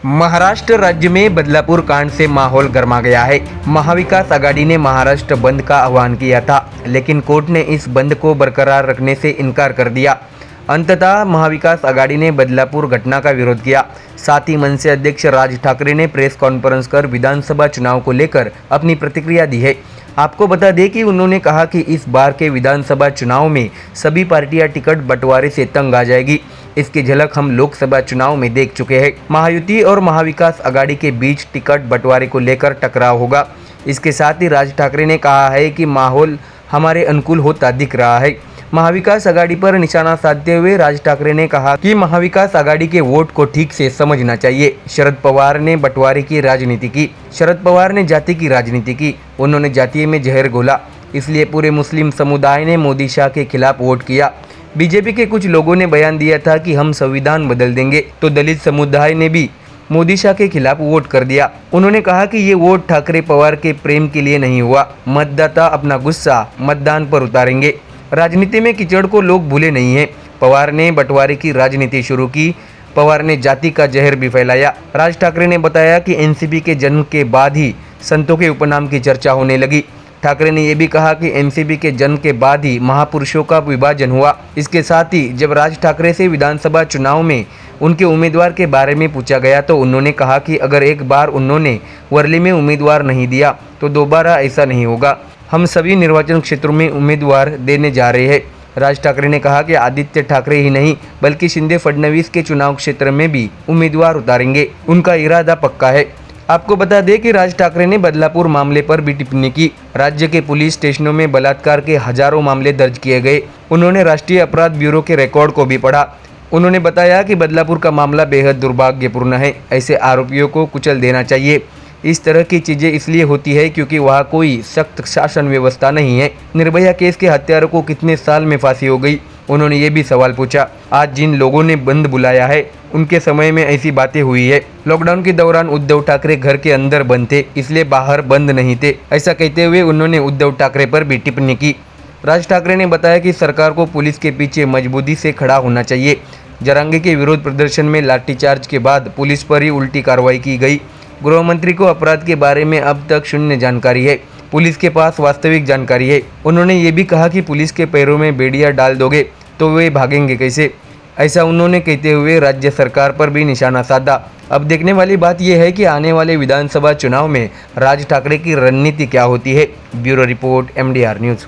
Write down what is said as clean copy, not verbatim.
महाराष्ट्र राज्य में बदलापुर कांड से माहौल गर्मा गया है। महाविकास आघाड़ी ने महाराष्ट्र बंद का आह्वान किया था, लेकिन कोर्ट ने इस बंद को बरकरार रखने से इनकार कर दिया। अंततः महाविकास आघाड़ी ने बदलापुर घटना का विरोध किया। साथ ही मनसे अध्यक्ष राज ठाकरे ने प्रेस कॉन्फ्रेंस कर विधानसभा चुनाव को लेकर अपनी प्रतिक्रिया दी है। आपको बता दें कि उन्होंने कहा कि इस बार के विधानसभा चुनाव में सभी पार्टियां टिकट बंटवारे से तंग आ जाएगी। इसकी झलक हम लोकसभा चुनाव में देख चुके हैं। महायुति और महाविकास आघाड़ी के बीच टिकट बंटवारे को लेकर टकराव होगा। इसके साथ ही राज ठाकरे ने कहा है कि माहौल हमारे अनुकूल होता दिख रहा है। महाविकास आघाड़ी पर निशाना साधते हुए राज ठाकरे ने कहा कि महाविकास आघाड़ी के वोट को ठीक से समझना चाहिए। शरद पवार ने बंटवारे की राजनीति की, शरद पवार ने जाति की राजनीति की। उन्होंने जाति में जहर घोला, इसलिए पूरे मुस्लिम समुदाय ने मोदी शाह के खिलाफ वोट किया। बीजेपी के कुछ लोगों ने बयान दिया था कि हम संविधान बदल देंगे, तो दलित समुदाय ने भी मोदी शाह के खिलाफ वोट कर दिया। उन्होंने कहा कि ये वोट ठाकरे पवार के प्रेम के लिए नहीं हुआ। मतदाता अपना गुस्सा मतदान पर उतारेंगे। राजनीति में कीचड़ को लोग भूले नहीं हैं। पवार ने बंटवारे की राजनीति शुरू की। पवार ने जाति का जहर भी फैलाया। राज ठाकरे ने बताया कि एनसीपी के जन्म के बाद ही संतों के उपनाम की चर्चा होने लगी। ठाकरे ने यह भी कहा कि एनसीपी के जन्म के बाद ही महापुरुषों का विभाजन हुआ। इसके साथ ही जब राज ठाकरे से विधानसभा चुनाव में उनके उम्मीदवार के बारे में पूछा गया तो उन्होंने कहा कि अगर एक बार उन्होंने वर्ली में उम्मीदवार नहीं दिया तो दोबारा ऐसा नहीं होगा। हम सभी निर्वाचन क्षेत्रों में उम्मीदवार देने जा रहे हैं। राज ठाकरे ने कहा कि आदित्य ठाकरे ही नहीं बल्कि शिंदे फडणवीस के चुनाव क्षेत्र में भी उम्मीदवार उतारेंगे। उनका इरादा पक्का है। आपको बता दें कि राज ठाकरे ने बदलापुर मामले पर भी टिप्पणी की। राज्य के पुलिस स्टेशनों में बलात्कार के हजारों मामले दर्ज किए गए। उन्होंने राष्ट्रीय अपराध ब्यूरो के रिकॉर्ड को भी पढ़ा। उन्होंने बताया कि बदलापुर का मामला बेहद दुर्भाग्यपूर्ण है। ऐसे आरोपियों को कुचल देना चाहिए। इस तरह की चीज़ें इसलिए होती है क्योंकि वहाँ कोई सख्त शासन व्यवस्था नहीं है। निर्भया केस के हत्यारों को कितने साल में फांसी हो गई? उन्होंने ये भी सवाल पूछा। आज जिन लोगों ने बंद बुलाया है उनके समय में ऐसी बातें हुई है। लॉकडाउन के दौरान उद्धव ठाकरे घर के अंदर बंद थे, इसलिए बाहर बंद नहीं थे। ऐसा कहते हुए उन्होंने उद्धव ठाकरे पर भी टिप्पणी की। राज ठाकरे ने बताया कि सरकार को पुलिस के पीछे मजबूती से खड़ा होना चाहिए। जरांगे के विरोध प्रदर्शन में लाठीचार्ज के बाद पुलिस पर ही उल्टी कार्रवाई की गई। गृह मंत्री को अपराध के बारे में अब तक शून्य जानकारी है। पुलिस के पास वास्तविक जानकारी है। उन्होंने ये भी कहा कि पुलिस के पैरों में बेड़ियां डाल दोगे तो वे भागेंगे कैसे? ऐसा उन्होंने कहते हुए राज्य सरकार पर भी निशाना साधा। अब देखने वाली बात यह है कि आने वाले विधानसभा चुनाव में राज ठाकरे की रणनीति क्या होती है। Bureau report MDR news.